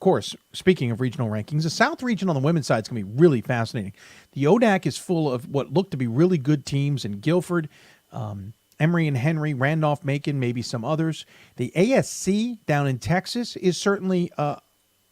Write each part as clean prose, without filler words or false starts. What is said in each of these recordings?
course, speaking of regional rankings, the South region on the women's side is going to be really fascinating. The ODAC is full of what look to be really good teams in Guilford, Emory and Henry, Randolph-Macon, maybe some others. The ASC down in Texas is certainly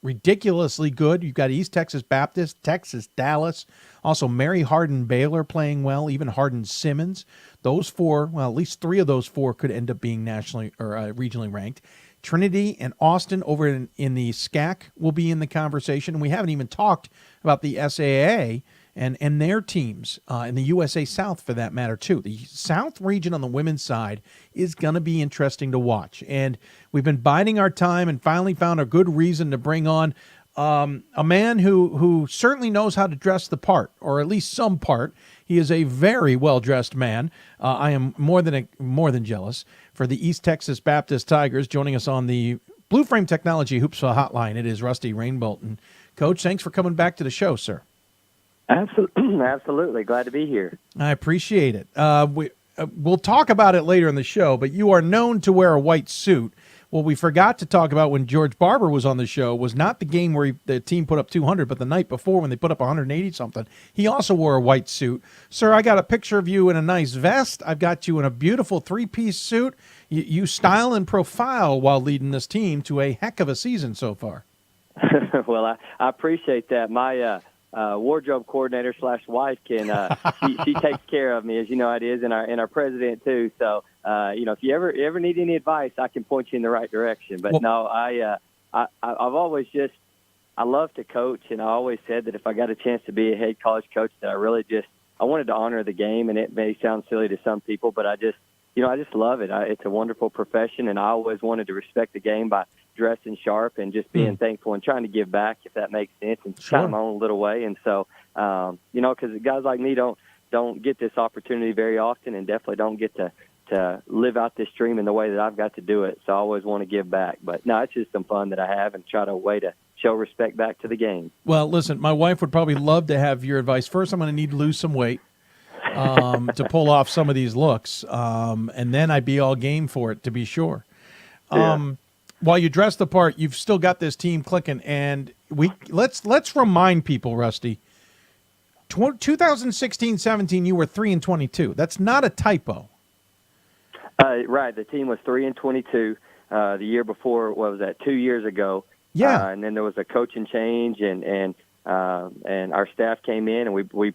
ridiculously good. You've got East Texas Baptist, Texas Dallas, also Mary Hardin Baylor playing well, even Hardin Simmons. Those four, well, at least three of those four could end up being nationally or regionally ranked. Trinity and Austin over in the SCAC will be in the conversation. And we haven't even talked about the SAA and their teams in the USA South, for that matter, too. The South region on the women's side is going to be interesting to watch. And we've been biding our time and finally found a good reason to bring on a man who certainly knows how to dress the part, or at least some part. He is a very well-dressed man. I am more than jealous. For the East Texas Baptist Tigers, joining us on the Blue Frame Technology Hoopsville Hotline, it is Rusty Rainbolt. And Coach, thanks for coming back to the show, sir. Absolutely. Glad to be here. I appreciate it. We'll talk about it later in the show, but you are known to wear a white suit. What we forgot to talk about when George Barber was on the show was not the game where the team put up 200, but the night before when they put up 180-something. He also wore a white suit. Sir, I got a picture of you in a nice vest. I've got you in a beautiful three-piece suit. You style and profile while leading this team to a heck of a season so far. Well, I appreciate that. My wardrobe coordinator / wife can she takes care of me, as you know it is, and our president too. So if you ever need any advice, I can point you in the right direction. But no, I've always I love to coach, and I always said that if I got a chance to be a head college coach, that I wanted to honor the game. And it may sound silly to some people, but I just love it. It's a wonderful profession, and I always wanted to respect the game by dressing sharp and just being thankful and trying to give back, if that makes sense, and kind of my own little way. And so, because guys like me don't get this opportunity very often, and definitely don't get to live out this dream in the way that I've got to do it. So I always want to give back. But no, it's just some fun that I have and try to way to show respect back to the game. Well, listen, my wife would probably love to have your advice. First, I'm going to need to lose some weight to pull off some of these looks, and then I'd be all game for it, to be sure. While you dress the part, you've still got this team clicking, and let's remind people, Rusty. 2016-17, you were 3-22. That's not a typo. Right, the team was 3-22. The year before, what was that? 2 years ago. Yeah, and then there was a coaching change, and our staff came in, and we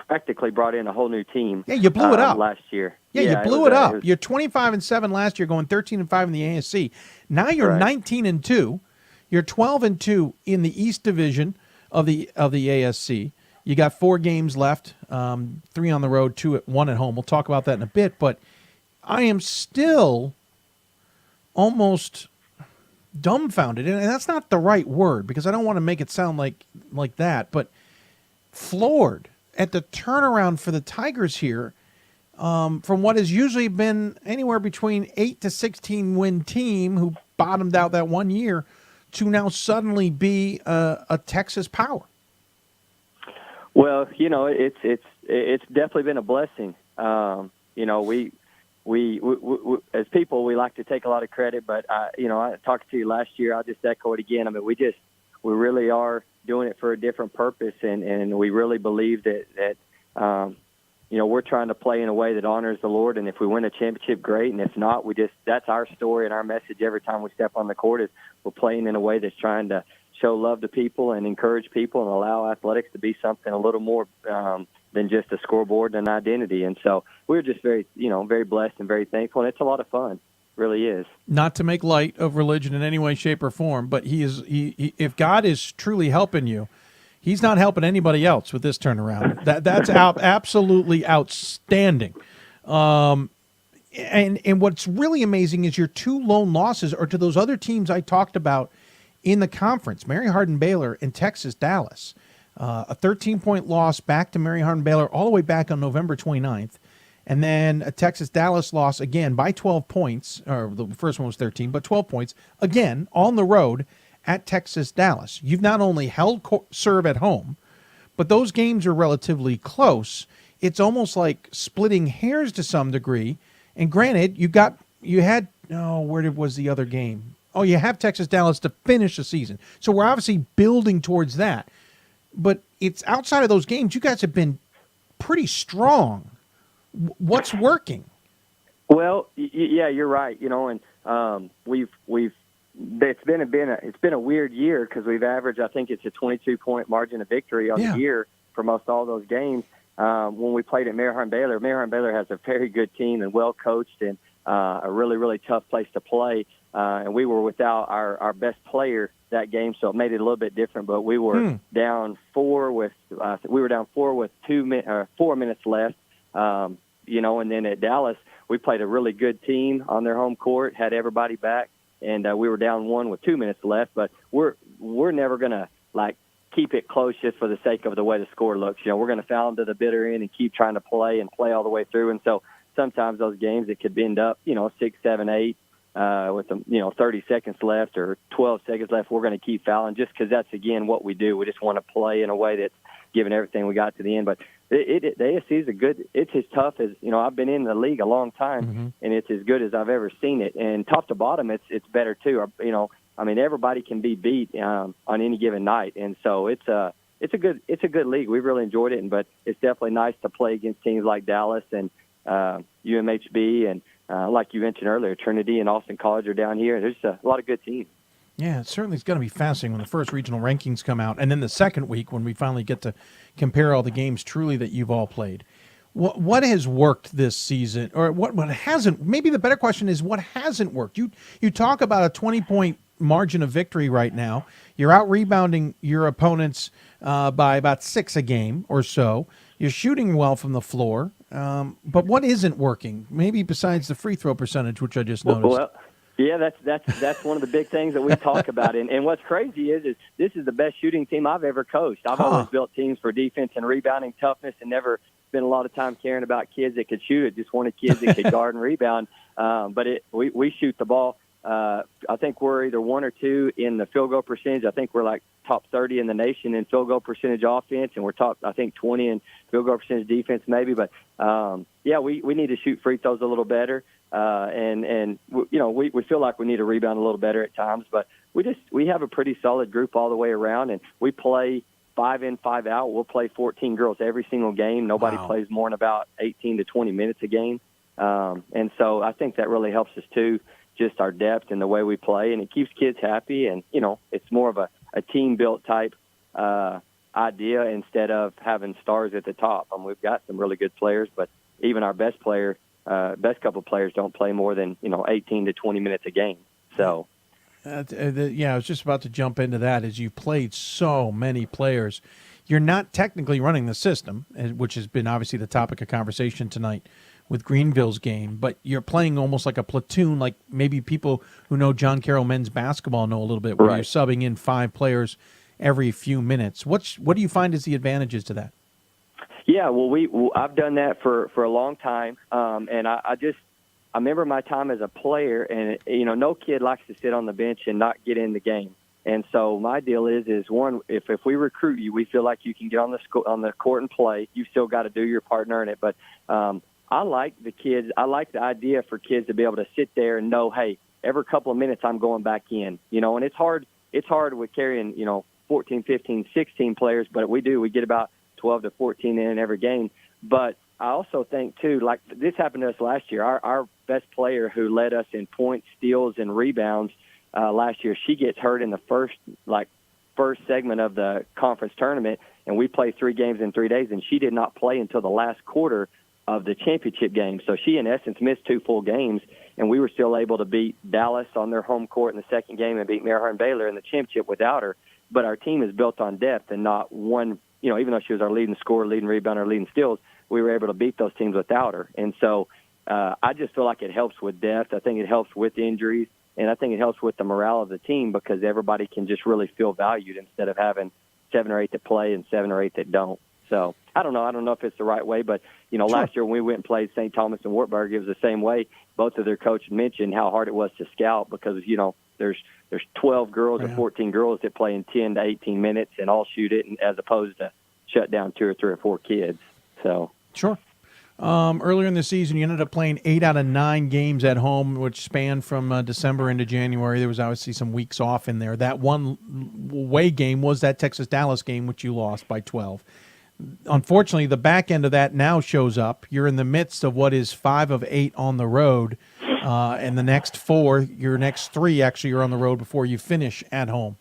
practically brought in a whole new team. Yeah, you blew it up last year. Yeah, you blew it up. You're 25-7 last year, going 13-5 in the ASC. Now you're 19-2. You're 12-2 in the East Division of the ASC. You got 4 games left, 3 on the road, 1 at home. We'll talk about that in a bit, but I am still almost dumbfounded, and that's not the right word because I don't want to make it sound like that, but floored at the turnaround for the Tigers here, from what has usually been anywhere between 8 to 16 win team who bottomed out that 1 year to now suddenly be a Texas power. Well, it's definitely been a blessing. We as people, we like to take a lot of credit, but I talked to you last year. I'll just echo it again. I mean, we really are doing it for a different purpose, and we really believe that we're trying to play in a way that honors the Lord. And if we win a championship, great. And if not, that's our story and our message every time we step on the court is we're playing in a way that's trying to show love to people and encourage people and allow athletics to be something a little more than just a scoreboard and an identity. And so we're just very blessed and very thankful. And it's a lot of fun. Really is. Not to make light of religion in any way, shape, or form, but if God is truly helping you, He's not helping anybody else with this turnaround. That's absolutely outstanding. And what's really amazing is your 2 lone losses are to those other teams I talked about in the conference, Mary Hardin Baylor and Texas Dallas. A 13-point loss back to Mary Hardin Baylor all the way back on November 29th. And then a Texas-Dallas loss again by 12 points, or the first one was 13, but 12 points, again, on the road at Texas-Dallas. You've not only held serve at home, but those games are relatively close. It's almost like splitting hairs to some degree. And granted, where was the other game? Oh, you have Texas Dallas to finish the season. So we're obviously building towards that. But it's outside of those games, you guys have been pretty strong. What's working? Well, yeah, you're right. And we've it's been a weird year because we've averaged, I think it's a 22-point margin of victory on the year for most all those games. When we played at Baylor has a very good team and well coached and a really, really tough place to play. And we were without our best player that game, so it made it a little bit different. But we were down 4 with 4 minutes left. And then at Dallas, we played a really good team on their home court, had everybody back, and we were down 1 with 2 minutes left. But we're never gonna keep it close just for the sake of the way the score looks. We're going to foul them to the bitter end and keep trying to play all the way through. And so sometimes those games, it could end up, 6, 7, 8 with 30 seconds left or 12 seconds left. We're going to keep fouling just because that's, again, what we do. We just want to play in a way that's giving everything we got to the end. But the ASC is it's as tough as, I've been in the league a long time, and it's as good as I've ever seen it. And top to bottom, it's better too. Everybody can be beat on any given night, and so it's a good league. We've really enjoyed it, but it's definitely nice to play against teams like Dallas and UMHB and like you mentioned earlier, Trinity and Austin College are down here. There's a lot of good teams. Yeah, it certainly is going to be fascinating when the first regional rankings come out, and then the second week when we finally get to compare all the games truly that you've all played. What has worked this season, or what hasn't? Maybe the better question is what hasn't worked. You talk about a 20-point margin of victory right now. You're out rebounding your opponents by about 6 a game or so. You're shooting well from the floor, but what isn't working? Maybe besides the free throw percentage, which I just noticed. Well, yeah, that's one of the big things that we talk about. And what's crazy is this is the best shooting team I've ever coached. I've always built teams for defense and rebounding toughness, and never spent a lot of time caring about kids that could shoot. It just wanted kids that could guard and rebound. But we shoot the ball. I think we're either 1 or 2 in the field goal percentage. I think we're top 30 in the nation in field goal percentage offense, and we're top, I think, 20 in field goal percentage defense maybe. But, we need to shoot free throws a little better. We feel like we need to rebound a little better at times. But we have a pretty solid group all the way around, and we play 5 in, 5 out. We'll play 14 girls every single game. Nobody plays more than about 18 to 20 minutes a game. And so I think that really helps us too, just our depth and the way we play, and it keeps kids happy. And, it's more of a team-built type idea instead of having stars at the top. We've got some really good players, but even our best couple of players don't play more than, 18 to 20 minutes a game. So, I was just about to jump into that. As you've played so many players, you're not technically running the system, which has been obviously the topic of conversation tonight with Greenville's game, but you're playing almost like a platoon, like maybe people who know John Carroll men's basketball know a little bit, where you're subbing in 5 players every few minutes. What do you find is the advantages to that? Yeah, well, I've done that for a long time, and I remember my time as a player, and no kid likes to sit on the bench and not get in the game. And so my deal is one, if we recruit you, we feel like you can get on the court and play. You still got to do your part and earn it, but I like the kids. I like the idea for kids to be able to sit there and know, hey, every couple of minutes I'm going back in. And it's hard with carrying 14, 15, 16 players, but we get about 12 to 14 in every game. But I also think too, like this happened to us last year. Our best player who led us in points, steals, and rebounds last year, she gets hurt in the first segment of the conference tournament, and we played 3 games in 3 days, and she did not play until the last quarter of the championship game. So she, in essence, missed 2 full games, and we were still able to beat Dallas on their home court in the second game and beat Baylor in the championship without her. But our team is built on depth and not one, even though she was our leading scorer, leading rebounder, leading steals, we were able to beat those teams without her. And so I just feel like it helps with depth. I think it helps with injuries, and I think it helps with the morale of the team because everybody can just really feel valued instead of having 7 or 8 that play and 7 or 8 that don't. So I don't know if it's the right way, but, last year when we went and played St. Thomas and Wartburg, it was the same way. Both of their coaches mentioned how hard it was to scout because, there's 12 girls or 14 girls that play in 10 to 18 minutes and all shoot it, as opposed to shut down 2 or 3 or 4 kids. So sure. Earlier in the season, you ended up playing 8 out of 9 games at home, which spanned from December into January. There was obviously some weeks off in there. That one away game was that Texas-Dallas game, which you lost by 12. Unfortunately, the back end of that now shows up. You're in the midst of what is 5 of 8 on the road, and the next 4, your next 3 actually are on the road before you finish at home.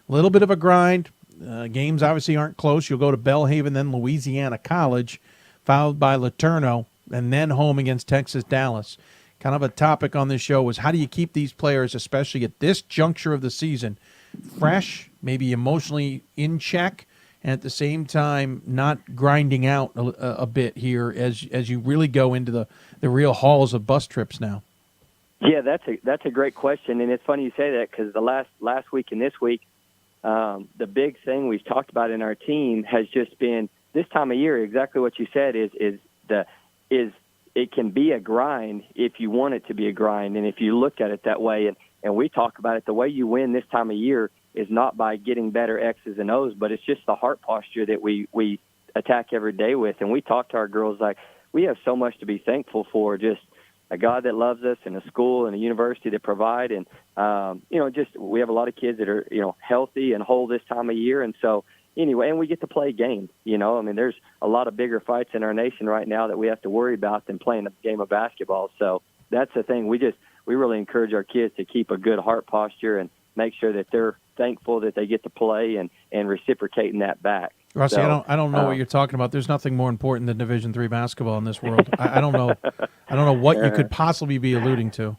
A little bit of a grind. Games obviously aren't close. You'll go to Belhaven, then Louisiana College, followed by Laterno, and then home against Texas-Dallas. Kind of a topic on this show was how do you keep these players, especially at this juncture of the season, fresh, maybe emotionally in check, and at the same time not grinding out a bit here as you really go into the real halls of bus trips now? Yeah, that's a great question, and it's funny you say that because the last week and this week, the big thing we've talked about in our team has just been this time of year. Exactly what you said is it can be a grind if you want it to be a grind, and if you look at it that way, and we talk about it, the way you win this time of year is not by getting better X's and O's, but it's just the heart posture that we attack every day with. And we talk to our girls like we have so much to be thankful for, just a God that loves us and a school and a university that provide. And, just we have a lot of kids that are, healthy and whole this time of year. And so anyway, and we get to play games, there's a lot of bigger fights in our nation right now that we have to worry about than playing a game of basketball. So that's the thing. We really encourage our kids to keep a good heart posture and make sure that they're thankful that they get to play and reciprocating that back. Rusty, so, I don't know what you're talking about. There's nothing more important than Division III basketball in this world. I don't know. I don't know what you could possibly be alluding to.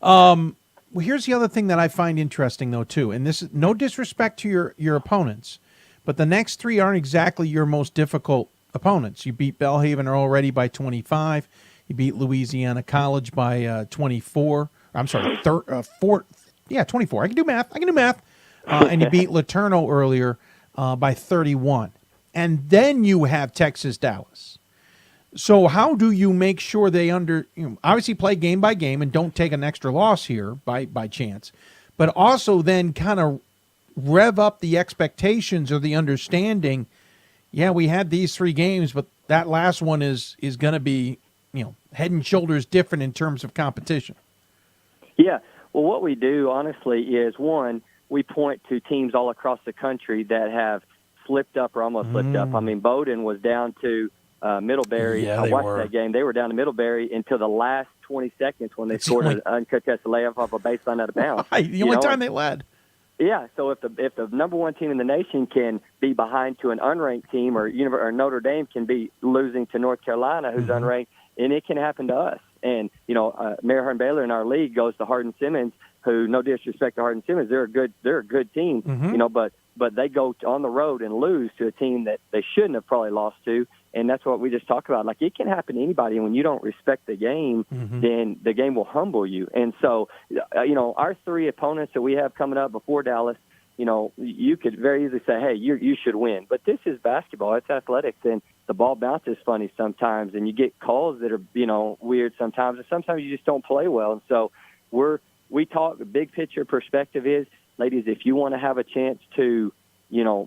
Well, here's the other thing that I find interesting, though, too, and this is no disrespect to your opponents, but the next 3 aren't exactly your most difficult opponents. You beat Belhaven already by 25. You beat Louisiana College by 24. I'm sorry, 24. I can do math. And you beat Laterno earlier by 31. And then you have Texas-Dallas. So how do you make sure they obviously play game by game and don't take an extra loss here by chance, but also then kind of rev up the expectations or the understanding, we had these 3 games, but that last one is going to be, head and shoulders different in terms of competition? Yeah. Well, what we do, honestly, is, one, we point to teams all across the country that have slipped up or almost slipped up. Bowdoin was down to Middlebury. Yeah, I watched that game. They were down to Middlebury until the last 20 seconds when they scored an uncontested layup off a baseline out of bounds. The only time they led. Yeah, so if the number 1 team in the nation can be behind to an unranked team, or Notre Dame can be losing to North Carolina, who's unranked, and it can happen to us. And Mayor Hearn Baylor in our league goes to Hardin Simmons, who, no disrespect to Hardin Simmons, they're a good team, but they go on the road and lose to a team that they shouldn't have probably lost to. And that's what we just talked about. Like, it can happen to anybody. And when you don't respect the game, then the game will humble you. And so, our 3 opponents that we have coming up before Dallas, you could very easily say, hey, you should win. But this is basketball. It's athletics. And the ball bounces funny sometimes. And you get calls that are, weird sometimes. And sometimes you just don't play well. And so we talk, the big picture perspective is, ladies, if you want to have a chance to,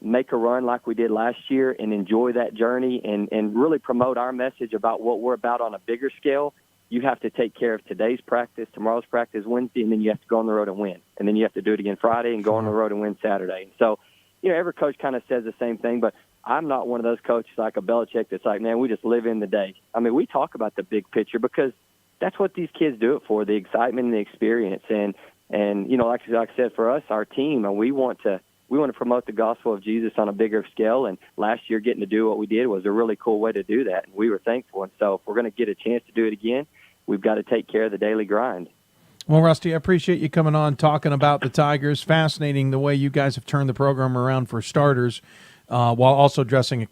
make a run like we did last year and enjoy that journey and really promote our message about what we're about on a bigger scale, you have to take care of today's practice, tomorrow's practice, Wednesday, and then you have to go on the road and win. And then you have to do it again Friday and go on the road and win Saturday. So, every coach kind of says the same thing, but I'm not one of those coaches like a Belichick that's like, man, we just live in the day. We talk about the big picture because that's what these kids do it for, the excitement and the experience. And like I said, for us, our team, we want to promote the gospel of Jesus on a bigger scale. And last year, getting to do what we did was a really cool way to do that. And we were thankful. And so if we're going to get a chance to do it again, we've got to take care of the daily grind. Well, Rusty, I appreciate you coming on, talking about the Tigers. Fascinating the way you guys have turned the program around for starters, while also dressing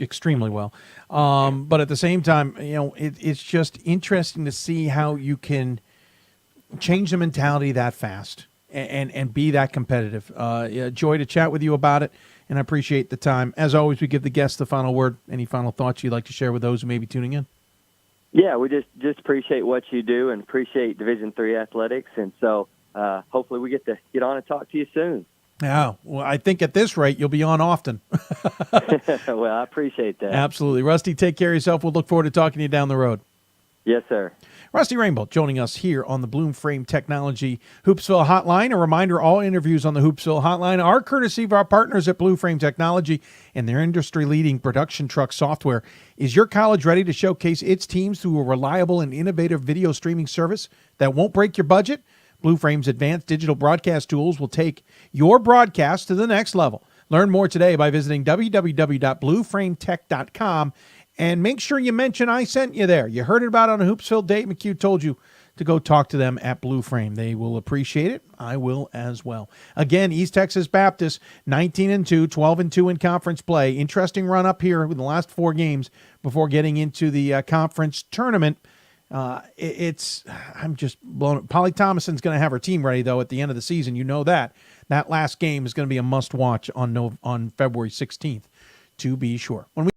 extremely well. But at the same time, it's just interesting to see how you can change the mentality that fast and be that competitive. Joy to chat with you about it, and I appreciate the time. As always, we give the guests the final word. Any final thoughts you'd like to share with those who may be tuning in? Yeah, we just appreciate what you do and appreciate Division III athletics, and so hopefully we get to get on and talk to you soon. Yeah, well, I think at this rate, you'll be on often. Well, I appreciate that. Absolutely. Rusty, take care of yourself. We'll look forward to talking to you down the road. Yes, sir. Rusty Rainbolt joining us here on the Bloom Frame Technology Hoopsville Hotline. A reminder, all interviews on the Hoopsville Hotline are courtesy of our partners at Blue Frame Technology and their industry-leading production truck software. Is your college ready to showcase its teams through a reliable and innovative video streaming service that won't break your budget? Blue Frame's advanced digital broadcast tools will take your broadcast to the next level. Learn more today by visiting www.blueframetech.com. And make sure you mention I sent you there. You heard it about on Hoopsville. Dave McHugh told you to go talk to them at Blue Frame. They will appreciate it. I will as well. Again, East Texas Baptist, 19-2, 12-2 in conference play. Interesting run up here with the last 4 games before getting into the conference tournament. I'm just blown up. Polly Thomason's going to have her team ready, though, at the end of the season. You know that. That last game is going to be a must-watch on February 16th, to be sure. When we